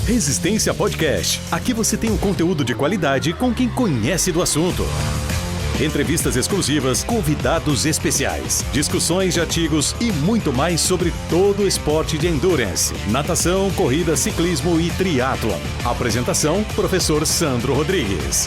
Resistência Podcast. Aqui você tem um conteúdo de qualidade com quem conhece do assunto. Entrevistas exclusivas, convidados especiais, discussões de artigos e muito mais sobre todo o esporte de endurance, natação, corrida, ciclismo e triatlon. Apresentação, professor Sandro Rodrigues.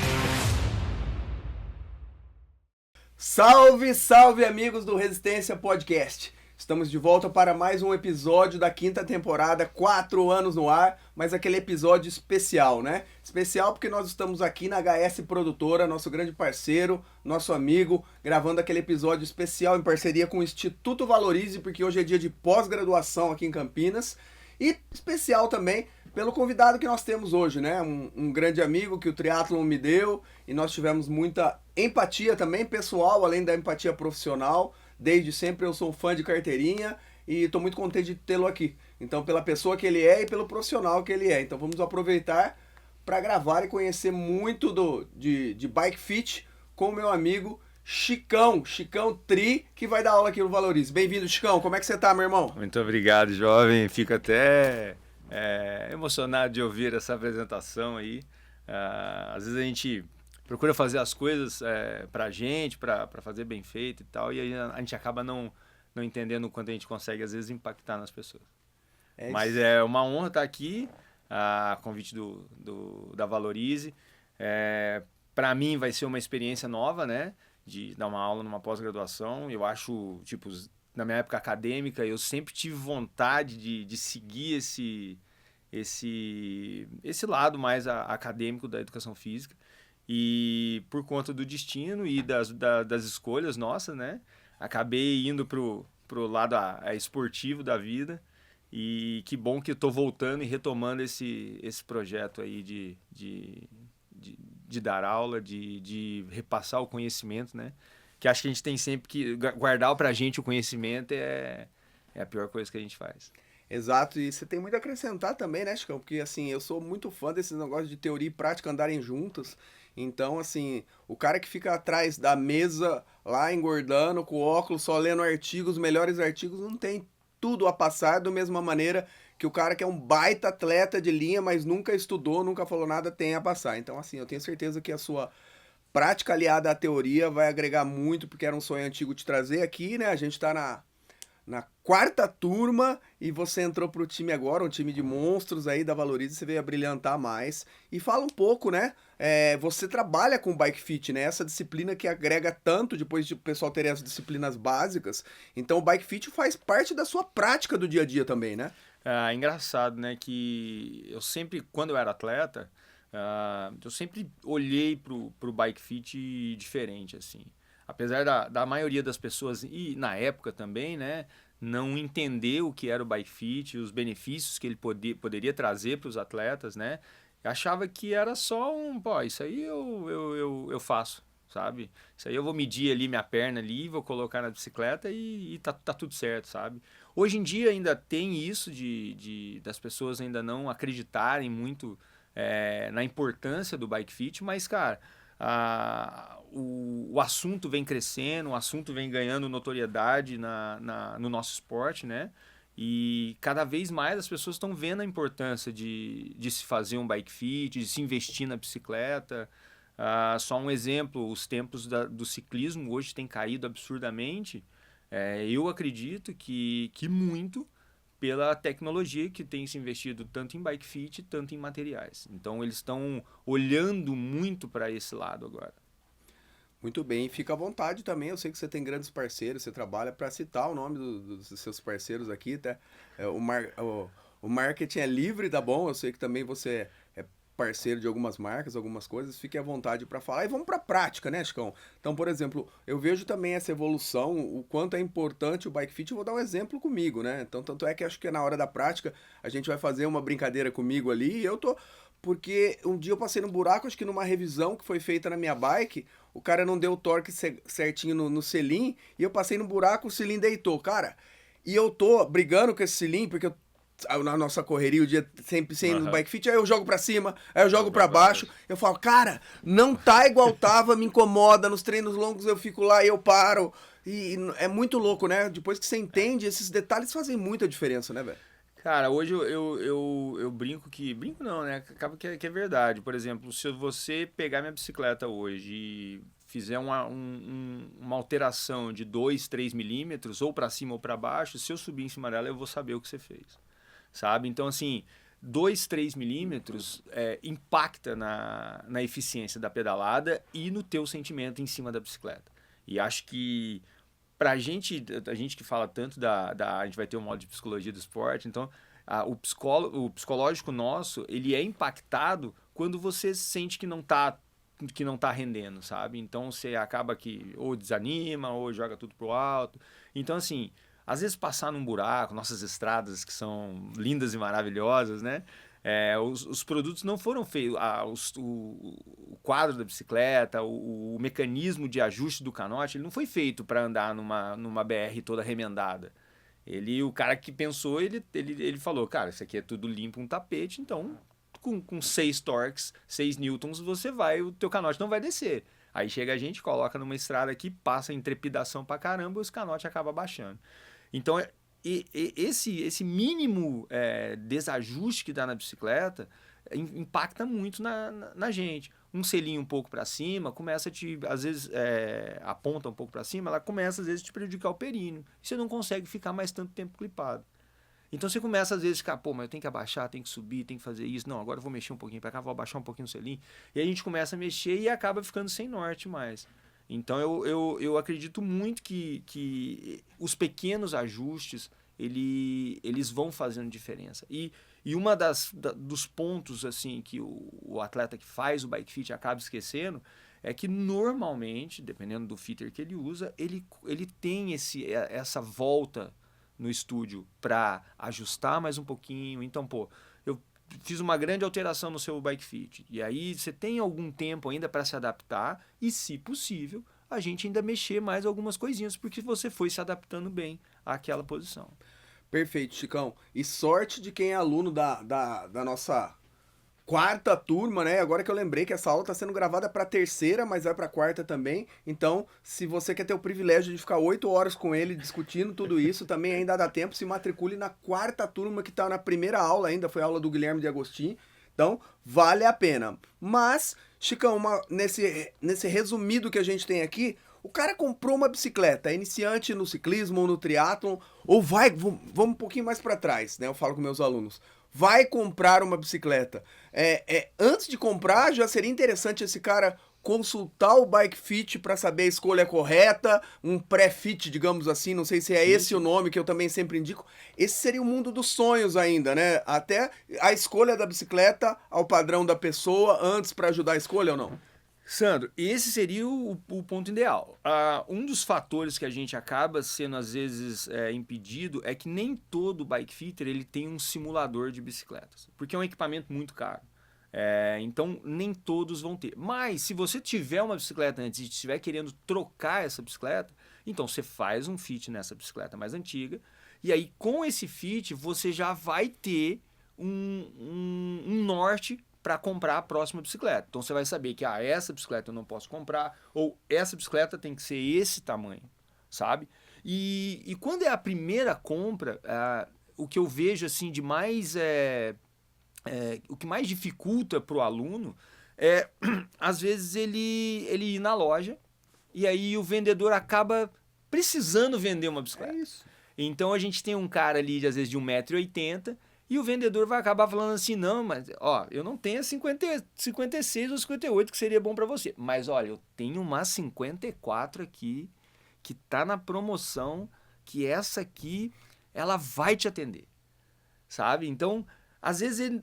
Salve, salve amigos do Resistência Podcast. Estamos de volta para mais um episódio da quinta temporada, 4 anos no ar, mas aquele episódio especial, né? Especial porque nós estamos aqui na HS Produtora, nosso grande parceiro, nosso amigo, gravando aquele episódio especial em parceria com o Instituto Valorize, porque hoje é dia de pós-graduação aqui em Campinas, e especial também pelo convidado que nós temos hoje, né? Um grande amigo que o triatlon me deu, e nós tivemos muita empatia também pessoal, além da empatia profissional. Desde sempre eu sou fã de carteirinha e estou muito contente de tê-lo aqui. Então, pela pessoa que ele é e pelo profissional que ele é. Então, vamos aproveitar para gravar e conhecer muito de Bike Fit com o meu amigo Chicão Tri, que vai dar aula aqui no Valorize. Bem-vindo, Chicão. Como é que você tá, meu irmão? Muito obrigado, jovem. Fico até emocionado de ouvir essa apresentação aí. Às vezes a gente procura fazer as coisas pra gente, pra fazer bem feito e tal, e aí a gente acaba não entendendo o quanto a gente consegue, às vezes, impactar nas pessoas. Mas é uma honra estar aqui, a convite da Valorize. Para mim vai ser uma experiência nova, né, de dar uma aula numa pós-graduação. Eu acho, tipo, na minha época acadêmica, eu sempre tive vontade de seguir esse lado mais acadêmico da educação física. E por conta do destino e das escolhas nossas, né, acabei indo pro lado esportivo da vida. E que bom que eu tô voltando e retomando esse projeto aí de dar aula, de repassar o conhecimento, né? Que acho que a gente tem sempre que guardar pra gente o conhecimento, é a pior coisa que a gente faz. Exato, e você tem muito a acrescentar também, né, Chicão? Porque, assim, eu sou muito fã desses negócios de teoria e prática andarem juntos. Então, assim, o cara que fica atrás da mesa, lá engordando, com óculos, só lendo artigos, melhores artigos, não tem tudo a passar da mesma maneira que o cara que é um baita atleta de linha, mas nunca estudou, nunca falou nada, tem a passar. Então, assim, eu tenho certeza que a sua prática aliada à teoria vai agregar muito, porque era um sonho antigo te trazer aqui, né? A gente tá na quarta turma e você entrou pro time agora, um time de monstros aí da Valorize, você veio a brilhantar mais. E fala um pouco, né? Você trabalha com Bike Fit, né? Essa disciplina que agrega tanto depois de o pessoal ter as disciplinas básicas. Então o Bike Fit faz parte da sua prática do dia a dia também, né? É engraçado, né? Que eu sempre, quando eu era atleta, eu sempre olhei pro Bike Fit diferente, assim. Apesar da maioria das pessoas, e na época também, né, não entender o que era o Bike Fit, os benefícios que ele poderia trazer para os atletas, né, achava que era só isso aí eu faço, sabe? Isso aí eu vou medir ali minha perna ali, vou colocar na bicicleta e tá tudo certo, sabe? Hoje em dia ainda tem isso das pessoas ainda não acreditarem muito na importância do Bike Fit, mas, cara, o assunto vem crescendo, o assunto vem ganhando notoriedade no nosso esporte, né? E cada vez mais as pessoas estão vendo a importância de se fazer um Bike Fit, de se investir na bicicleta. Só um exemplo, os tempos do ciclismo hoje têm caído absurdamente. Eu acredito que muito pela tecnologia que tem se investido tanto em Bike Fit, tanto em materiais. Então, eles estão olhando muito para esse lado agora. Muito bem, fica à vontade também, eu sei que você tem grandes parceiros, você trabalha para citar o nome dos seus parceiros aqui, tá? O marketing é livre, tá bom? Eu sei que também você é parceiro de algumas marcas, algumas coisas, fique à vontade para falar. E vamos para a prática, né, Chicão? Então, por exemplo, eu vejo também essa evolução, o quanto é importante o Bike Fit, eu vou dar um exemplo comigo, né? Então, tanto é que acho que na hora da prática a gente vai fazer uma brincadeira comigo ali e eu tô... Porque um dia eu passei num buraco, acho que numa revisão que foi feita na minha bike, o cara não deu o torque certinho no selim, e eu passei no buraco, o selim deitou, cara. E eu tô brigando com esse selim, porque na nossa correria, o dia sempre sendo no Bike Fit, aí eu jogo pra cima, aí eu jogo pra baixo, eu falo, cara, não tá igual tava, me incomoda, nos treinos longos eu fico lá e eu paro, e é muito louco, né? Depois que você entende, esses detalhes fazem muita diferença, né, velho? Cara, hoje eu brinco que... Brinco não, né? Acaba que é verdade. Por exemplo, se você pegar minha bicicleta hoje e fizer uma alteração de 2, 3 milímetros, ou para cima ou para baixo, se eu subir em cima dela, eu vou saber o que você fez. Sabe? Então, assim, 2, 3 milímetros impacta na eficiência da pedalada e no teu sentimento em cima da bicicleta. E acho que a gente que fala tanto a gente vai ter um módulo de psicologia do esporte, então o psicológico nosso, ele é impactado quando você sente que não tá rendendo, sabe? Então você acaba que ou desanima ou joga tudo pro alto. Então, assim, às vezes passar num buraco, nossas estradas que são lindas e maravilhosas, né? Os produtos não foram feitos, o quadro da bicicleta, o mecanismo de ajuste do canote, ele não foi feito para andar numa BR toda remendada. O cara que pensou, ele falou, cara, isso aqui é tudo limpo, um tapete, então com 6 torques, 6 newtons, o teu canote não vai descer. Aí chega a gente, coloca numa estrada aqui, passa em trepidação pra caramba e os canotes acabam baixando. Então, esse mínimo desajuste que dá na bicicleta impacta muito na gente. Um selinho um pouco para cima começa às vezes aponta um pouco para cima, ela começa às vezes a te prejudicar o períneo. E você não consegue ficar mais tanto tempo clipado. Então você começa às vezes a ficar, pô, mas eu tenho que abaixar, tenho que subir, tenho que fazer isso. Não, agora eu vou mexer um pouquinho para cá, vou abaixar um pouquinho o selinho. E aí a gente começa a mexer e acaba ficando sem norte mais. Então eu acredito muito que os pequenos ajustes eles vão fazendo diferença. E uma dos pontos assim que o atleta que faz o bike fit acaba esquecendo é que normalmente, dependendo do fitter que ele usa, ele tem essa volta no estúdio para ajustar mais um pouquinho. Então, pô, eu fiz uma grande alteração no seu bike fit. E aí você tem algum tempo ainda para se adaptar e, se possível, a gente ainda mexer mais algumas coisinhas, porque você foi se adaptando bem àquela posição. Perfeito, Chicão. E sorte de quem é aluno da nossa quarta turma, né? Agora que eu lembrei que essa aula está sendo gravada para a terceira, mas vai para a quarta também. Então, se você quer ter o privilégio de ficar 8 horas com ele discutindo tudo isso, também ainda dá tempo. Se matricule na quarta turma, que está na primeira aula ainda, foi a aula do Guilherme de Agostinho. Então, vale a pena. Mas, Chicão, nesse resumido que a gente tem aqui, o cara comprou uma bicicleta, é iniciante no ciclismo ou no triatlon, ou vamos um pouquinho mais para trás, né? Eu falo com meus alunos. Vai comprar uma bicicleta. Antes de comprar, já seria interessante esse cara consultar o Bike Fit para saber a escolha correta, um pré-fit, digamos assim, não sei se é esse o nome que eu também sempre indico. Esse seria o mundo dos sonhos ainda, né? Até a escolha da bicicleta ao padrão da pessoa antes para ajudar a escolha ou não? Sandro, esse seria o ponto ideal. Um dos fatores que a gente acaba sendo, às vezes, impedido é que nem todo bike fitter ele tem um simulador de bicicletas, porque é um equipamento muito caro. Então, nem todos vão ter. Mas, se você tiver uma bicicleta antes e estiver querendo trocar essa bicicleta, então você faz um fit nessa bicicleta mais antiga, e aí, com esse fit, você já vai ter um norte para comprar a próxima bicicleta. Então você vai saber que essa bicicleta eu não posso comprar, ou essa bicicleta tem que ser esse tamanho, sabe? E quando é a primeira compra, o que eu vejo assim de mais o que mais dificulta para o aluno é às vezes ele ir na loja e aí o vendedor acaba precisando vender uma bicicleta. É isso. Então a gente tem um cara ali às vezes de 1,80 m e o vendedor vai acabar falando assim, não, mas eu não tenho a 56 ou 58 que seria bom para você. Mas olha, eu tenho uma 54 aqui que tá na promoção, que essa aqui, ela vai te atender. Sabe? Então, às vezes, ele,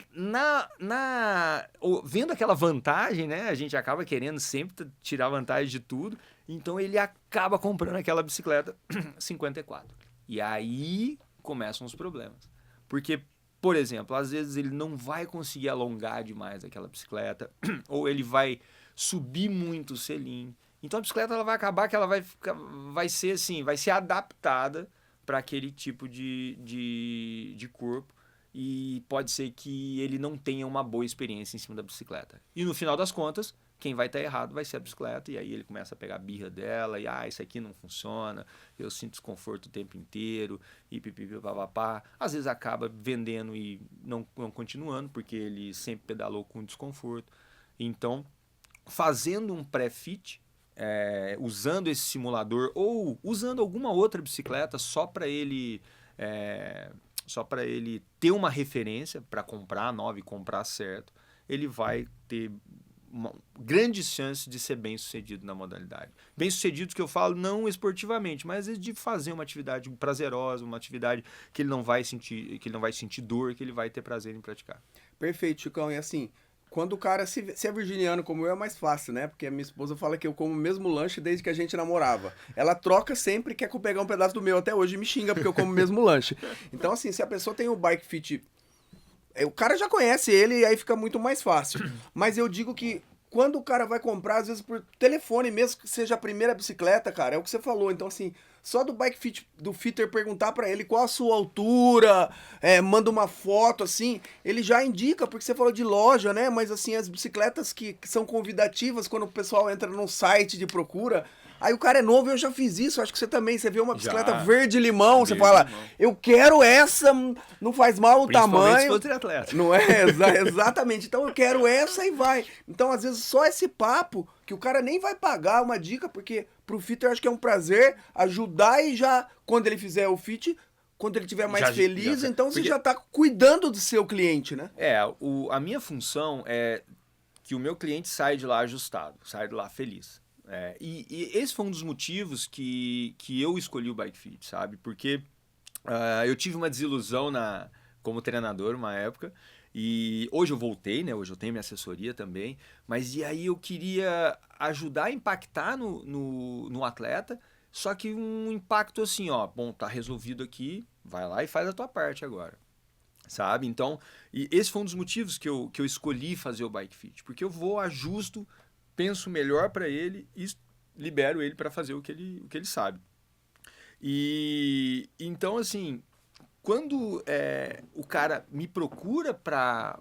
vendo aquela vantagem, né? A gente acaba querendo sempre tirar vantagem de tudo. Então, ele acaba comprando aquela bicicleta 54. E aí começam os problemas. Porque, por exemplo, às vezes ele não vai conseguir alongar demais aquela bicicleta, ou ele vai subir muito o selim. Então a bicicleta ela vai acabar que ela vai ser assim, vai ser adaptada para aquele tipo de corpo e pode ser que ele não tenha uma boa experiência em cima da bicicleta. E no final das contas, quem vai estar errado vai ser a bicicleta, e aí ele começa a pegar a birra dela, e isso aqui não funciona, eu sinto desconforto o tempo inteiro, e pipipi, papapá. Às vezes acaba vendendo e não continuando, porque ele sempre pedalou com desconforto. Então, fazendo um pré-fit, usando esse simulador ou usando alguma outra bicicleta só para ele ter uma referência para comprar nova e comprar certo, ele vai ter uma grande chance de ser bem sucedido na modalidade. Bem sucedido que eu falo não esportivamente, mas de fazer uma atividade prazerosa, uma atividade que ele não vai sentir dor, que ele vai ter prazer em praticar. Perfeito, Chicão. E assim, quando o cara se é virginiano como eu, é mais fácil, né? Porque a minha esposa fala que eu como o mesmo lanche desde que a gente namorava. Ela troca sempre, quer que eu pegar um pedaço do meu até hoje e me xinga porque eu como o mesmo lanche. Então, assim, se a pessoa tem o Bike Fit, o cara já conhece ele e aí fica muito mais fácil. Mas eu digo que quando o cara vai comprar, às vezes por telefone, mesmo que seja a primeira bicicleta, cara, é o que você falou. Então, assim, só do Bike Fit, do fitter perguntar pra ele qual a sua altura, manda uma foto, assim, ele já indica, porque você falou de loja, né? Mas, assim, as bicicletas que são convidativas, quando o pessoal entra num site de procura, aí o cara é novo, eu já fiz isso, acho que você também, você vê uma bicicleta verde-limão, você fala, eu quero essa, não faz mal o tamanho. Se for triatleta. Não é? Exatamente, então eu quero essa e vai. Então, às vezes, só esse papo, que o cara nem vai pagar uma dica, porque pro fitter eu acho que é um prazer ajudar e já, quando ele fizer o fit, quando ele estiver mais feliz, então você já tá cuidando do seu cliente, né? A minha função é que o meu cliente saia de lá ajustado, saia de lá feliz. E esse foi um dos motivos que eu escolhi o Bike Fit, sabe? Porque eu tive uma desilusão como treinador uma época, e hoje eu voltei, né? Hoje eu tenho minha assessoria também, mas e aí eu queria ajudar a impactar no atleta, só que um impacto assim, bom, tá resolvido aqui, vai lá e faz a tua parte agora. Sabe? Então, e esse foi um dos motivos que eu escolhi fazer o Bike Fit, porque eu vou, ajusto, penso melhor para ele e libero ele para fazer o que ele sabe. E então, assim, quando o cara me procura para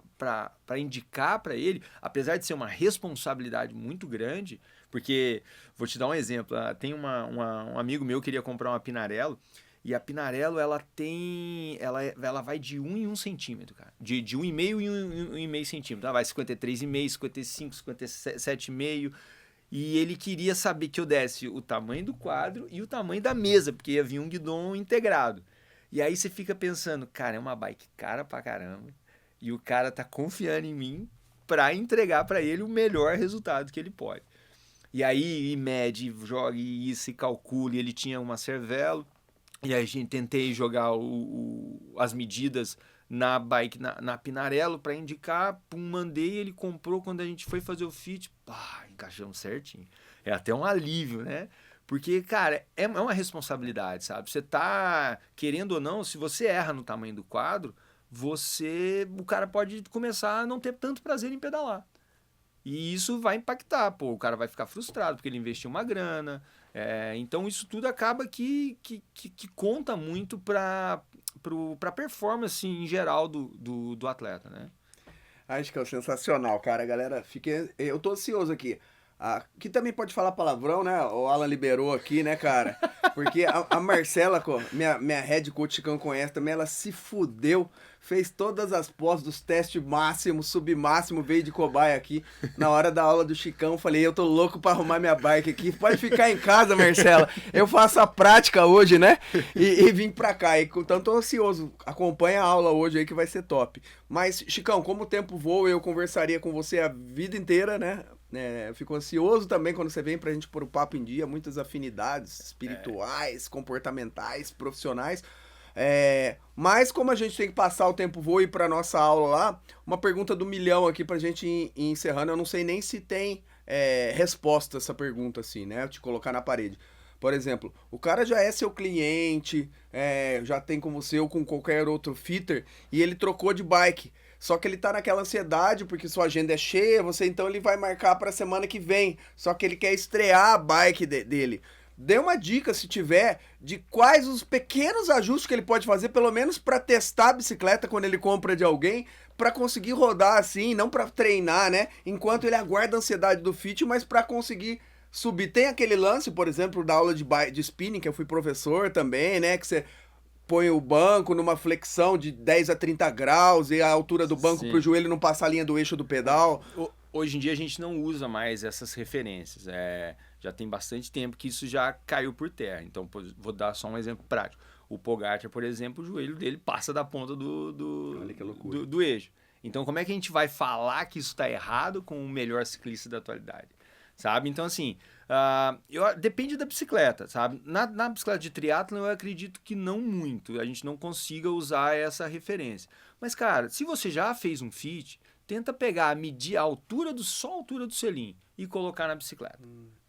indicar para ele, apesar de ser uma responsabilidade muito grande, porque, vou te dar um exemplo, tem um amigo meu que queria comprar uma Pinarello, e a Pinarello, ela vai de 1 em 1 centímetro, cara. De 1,5 em 1,5 centímetro. Ela vai 53,5, 55, 57,5. E ele queria saber que eu desse o tamanho do quadro e o tamanho da mesa, porque ia vir um guidon integrado. E aí você fica pensando, cara, é uma bike cara pra caramba. E o cara tá confiando em mim pra entregar pra ele o melhor resultado que ele pode. E aí, mede, joga isso e calcula. E ele tinha uma Cervelo. E aí tentei jogar as medidas na bike, na Pinarello para indicar, mandei, ele comprou, quando a gente foi fazer o fit, encaixamos certinho. É até um alívio, né? Porque, cara, é uma responsabilidade, sabe? Você tá, querendo ou não, se você erra no tamanho do quadro, o cara pode começar a não ter tanto prazer em pedalar. E isso vai impactar, o cara vai ficar frustrado porque ele investiu uma grana. Então isso tudo acaba que conta muito para a performance em geral do atleta, né? Acho que é sensacional, cara. Galera, eu tô ansioso aqui. Aqui também pode falar palavrão, né? O Alan liberou aqui, né, cara? Porque a Marcela, minha head coach Chicão conhece também, ela se fudeu, fez todas as pós dos testes máximo, submáximo, veio de cobaia aqui. Na hora da aula do Chicão, falei, eu tô louco pra arrumar minha bike aqui. Pode ficar em casa, Marcela. Eu faço a prática hoje, né? E vim pra cá. Então tô ansioso. Acompanha a aula hoje aí que vai ser top. Mas, Chicão, como o tempo voa, eu conversaria com você a vida inteira, né? Eu fico ansioso também quando você vem pra gente pôr o papo em dia, muitas afinidades espirituais, comportamentais, profissionais. Mas como a gente tem que passar o tempo voa e ir pra nossa aula lá, uma pergunta do milhão aqui pra gente ir encerrando. Eu não sei nem se tem resposta a essa pergunta assim, né? Te colocar na parede. Por exemplo, o cara já é seu cliente, já tem com você ou com qualquer outro fitter, e ele trocou de bike. Só que ele tá naquela ansiedade, porque sua agenda é cheia, então ele vai marcar pra semana que vem. Só que ele quer estrear a bike dele. dê uma dica, se tiver, de quais os pequenos ajustes que ele pode fazer, pelo menos para testar a bicicleta quando ele compra de alguém, para conseguir rodar assim, não para treinar, né? Enquanto ele aguarda a ansiedade do fit, mas para conseguir subir. Tem aquele lance, por exemplo, da aula de spinning, que eu fui professor também, né? Que você põe o banco numa flexão de 10 a 30 graus e a altura do banco para o joelho não passar a linha do eixo do pedal. Hoje em dia a gente não usa mais essas referências. Já tem bastante tempo que isso já caiu por terra. Então, vou dar só um exemplo prático. O Pogacar, por exemplo, o joelho dele passa da ponta do eixo. Então, como é que a gente vai falar que isso está errado com o melhor ciclista da atualidade? Sabe? Então, assim, depende da bicicleta, sabe? Na bicicleta de triatlon, eu acredito que não muito. A gente não consiga usar essa referência. Mas, cara, se você já fez um fit, tenta medir a altura só a altura do selim e colocar na bicicleta,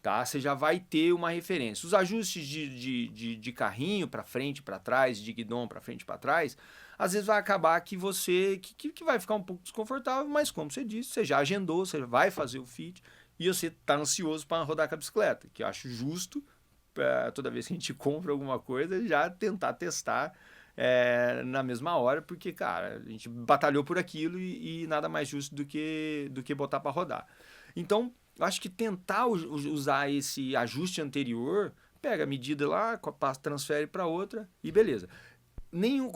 tá? Você já vai ter uma referência. Os ajustes de carrinho para frente, para trás, de guidão para frente e para trás, às vezes vai acabar que você que vai ficar um pouco desconfortável, mas como você disse, você já agendou, você vai fazer o fit e você está ansioso para rodar com a bicicleta, que eu acho justo, toda vez que a gente compra alguma coisa, já tentar testar na mesma hora, porque, cara, a gente batalhou por aquilo e nada mais justo do que botar para rodar. Então, eu acho que tentar usar esse ajuste anterior, pega a medida lá, transfere para outra e beleza.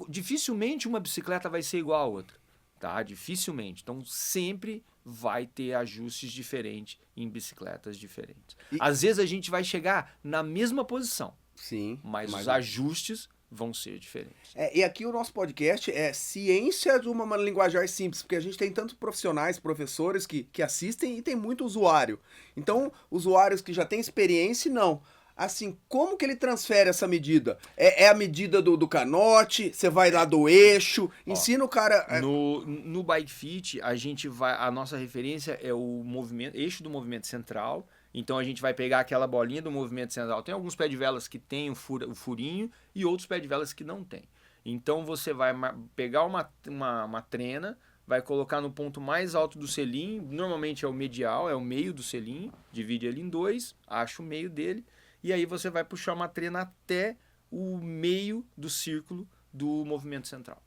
Dificilmente uma bicicleta vai ser igual a outra, tá? Dificilmente. Então, sempre vai ter ajustes diferentes em bicicletas diferentes. Às vezes a gente vai chegar na mesma posição, sim, mas os ajustes vão ser diferentes. E aqui o nosso podcast é ciência de uma linguajar simples, porque a gente tem tantos profissionais, professores que assistem e tem muito usuário. Então, usuários que já têm experiência, não. Assim, como que ele transfere essa medida? É a medida do canote? Você vai lá do eixo? Ensina o cara... No Bike Fit, a nossa referência é o eixo do movimento central. Então a gente vai pegar aquela bolinha do movimento central. Tem alguns pé de velas que tem o furinho e outros pé de velas que não tem. Então você vai pegar uma trena, vai colocar no ponto mais alto do selim, normalmente é o medial, é o meio do selim, divide ele em dois, acha o meio dele, e aí você vai puxar uma trena até o meio do círculo do movimento central.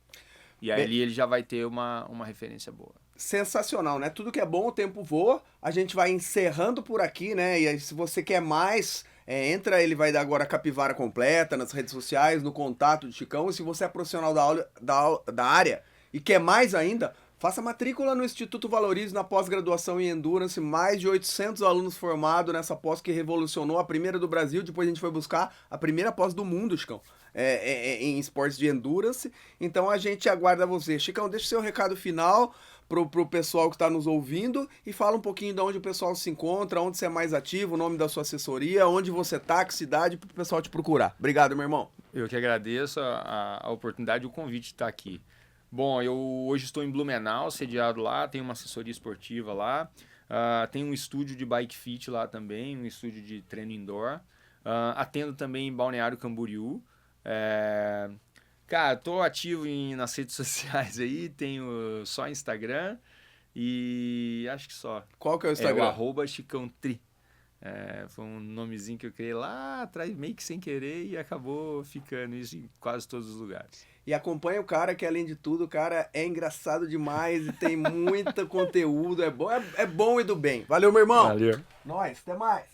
E aí ele já vai ter uma referência boa. Sensacional, né? Tudo que é bom, o tempo voa. A gente vai encerrando por aqui, né? E aí, se você quer mais, ele vai dar agora a capivara completa nas redes sociais, no contato de Chicão. E se você é profissional da área e quer mais ainda, faça matrícula no Instituto Valorize na pós-graduação em Endurance. Mais de 800 alunos formados nessa pós que revolucionou, a primeira do Brasil. Depois a gente foi buscar a primeira pós do mundo, Chicão. Em esportes de Endurance. Então a gente aguarda você. Chicão, deixa o seu recado final pro pessoal que está nos ouvindo e fala um pouquinho de onde o pessoal se encontra, onde você é mais ativo, o nome da sua assessoria, onde você tá, que cidade, para o pessoal te procurar. Obrigado, meu irmão. Eu que agradeço a oportunidade e o convite de estar aqui. Bom, eu hoje estou em Blumenau, sediado lá, tenho uma assessoria esportiva lá, tenho um estúdio de Bike Fit lá também, um estúdio de treino indoor, atendo também em Balneário Camboriú. Cara, tô ativo nas redes sociais aí, tenho só Instagram e acho que só. Qual que é o Instagram? O @chicãotri. Foi um nomezinho que eu criei lá atrás, meio que sem querer, e acabou ficando isso em quase todos os lugares. E acompanha o cara, que além de tudo, o cara é engraçado demais e tem muito conteúdo, é bom e do bem. Valeu, meu irmão. Valeu. Nós, até mais.